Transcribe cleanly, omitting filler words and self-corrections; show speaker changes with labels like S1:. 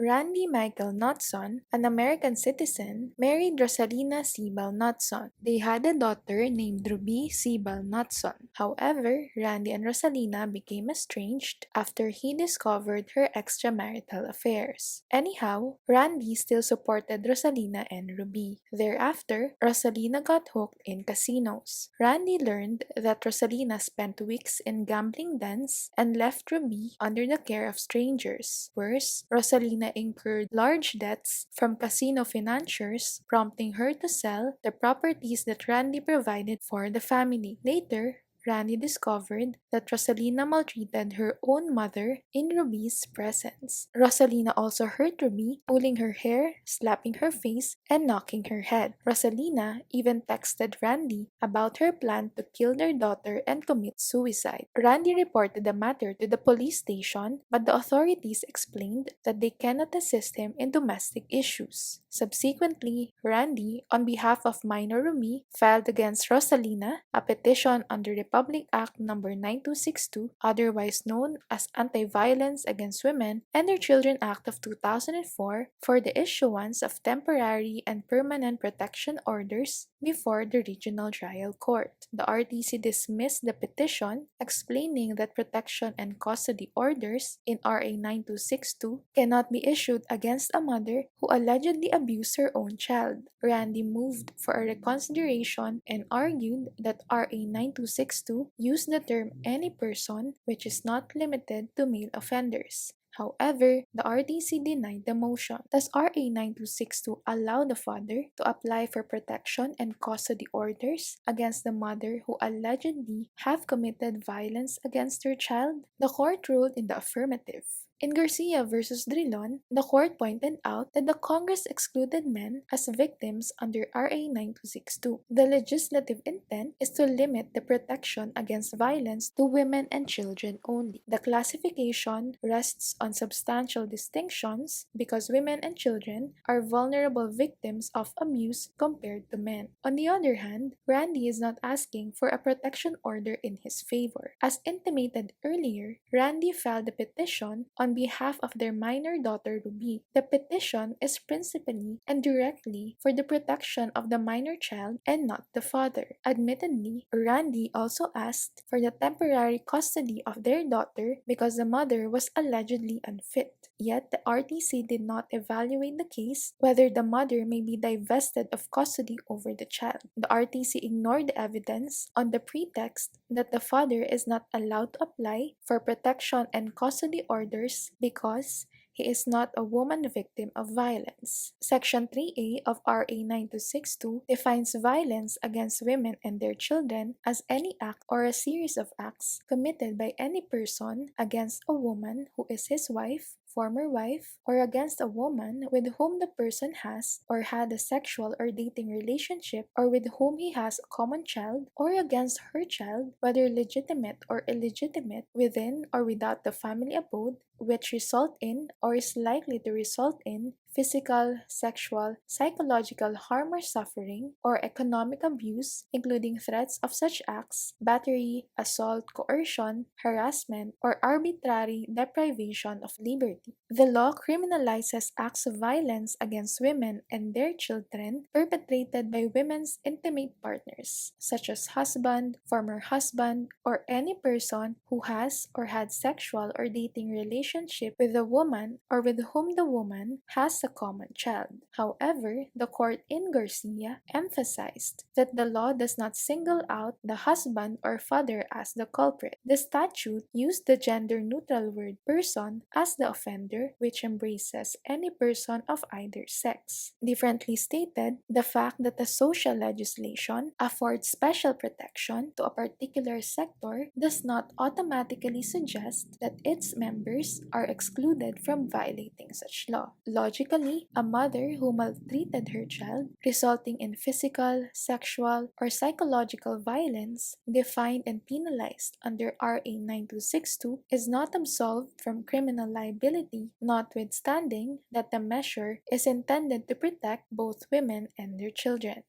S1: Randy Michael Knutson, an American citizen, married Rosalina Sibal Knutson. They had a daughter named Ruby Sibal Knutson. However, Randy and Rosalina became estranged after he discovered her extramarital affairs. Anyhow, Randy still supported Rosalina and Ruby. Thereafter, Rosalina got hooked in casinos. Randy learned that Rosalina spent weeks in gambling dens and left Ruby under the care of strangers. Worse, Rosalina incurred large debts from casino financiers, prompting her to sell the properties that Randy provided for the family. Later, Randy discovered that Rosalina maltreated her own mother in Ruby's presence. Rosalina also hurt Ruby, pulling her hair, slapping her face, and knocking her head. Rosalina even texted Randy about her plan to kill their daughter and commit suicide. Randy reported the matter to the police station, but the authorities explained that they cannot assist him in domestic issues. Subsequently, Randy, on behalf of minor Ruby, filed against Rosalina a petition under Republic Act No. 9262, otherwise known as Anti-VAWC Against Women and Their Children Act of 2004, for the issuance of temporary and permanent protection orders before the Regional Trial Court. The RTC dismissed the petition, explaining that protection and custody orders in RA 9262 cannot be issued against a mother who allegedly abused her own child. Randy moved for a reconsideration and argued that RA 9262 used the term any person, which is not limited to male offenders. However, the RTC denied the motion. Does RA 9262 allow the father to apply for protection and custody orders against the mother who allegedly have committed violence against her child? The court ruled in the affirmative. In Garcia v. Drilon, the court pointed out that the Congress excluded men as victims under RA 9262. The legislative intent is to limit the protection against violence to women and children only. The classification rests on substantial distinctions because women and children are vulnerable victims of abuse compared to men. On the other hand, Randy is not asking for a protection order in his favor. As intimated earlier, Randy filed a petition on behalf of their minor daughter Ruby. The petition is principally and directly for the protection of the minor child and not the father. Admittedly, Randy also asked for the temporary custody of their daughter because the mother was allegedly unfit. Yet the RTC did not evaluate the case whether the mother may be divested of custody over the child. The RTC ignored the evidence on the pretext that the father is not allowed to apply for protection and custody orders because he is not a woman victim of violence. Section 3A of RA 9262 defines violence against women and their children as any act or a series of acts committed by any person against a woman who is his wife, former wife, or against a woman with whom the person has or had a sexual or dating relationship or with whom he has a common child, or against her child, whether legitimate or illegitimate, within or without the family abode, which result in or is likely to result in physical, sexual, psychological harm or suffering, or economic abuse, including threats of such acts, battery, assault, coercion, harassment, or arbitrary deprivation of liberty. The law criminalizes acts of violence against women and their children perpetrated by women's intimate partners, such as husband, former husband, or any person who has or had sexual or dating relationship with a woman or with whom the woman has a common child. However, the court in Garcia emphasized that the law does not single out the husband or father as the culprit. The statute used the gender-neutral word person as the offender, which embraces any person of either sex. Differently stated, the fact that the social legislation affords special protection to a particular sector does not automatically suggest that its members are excluded from violating such law. Logically, a mother who maltreated her child, resulting in physical, sexual, or psychological violence defined and penalized under RA 9262, is not absolved from criminal liability, notwithstanding that the measure is intended to protect both women and their children.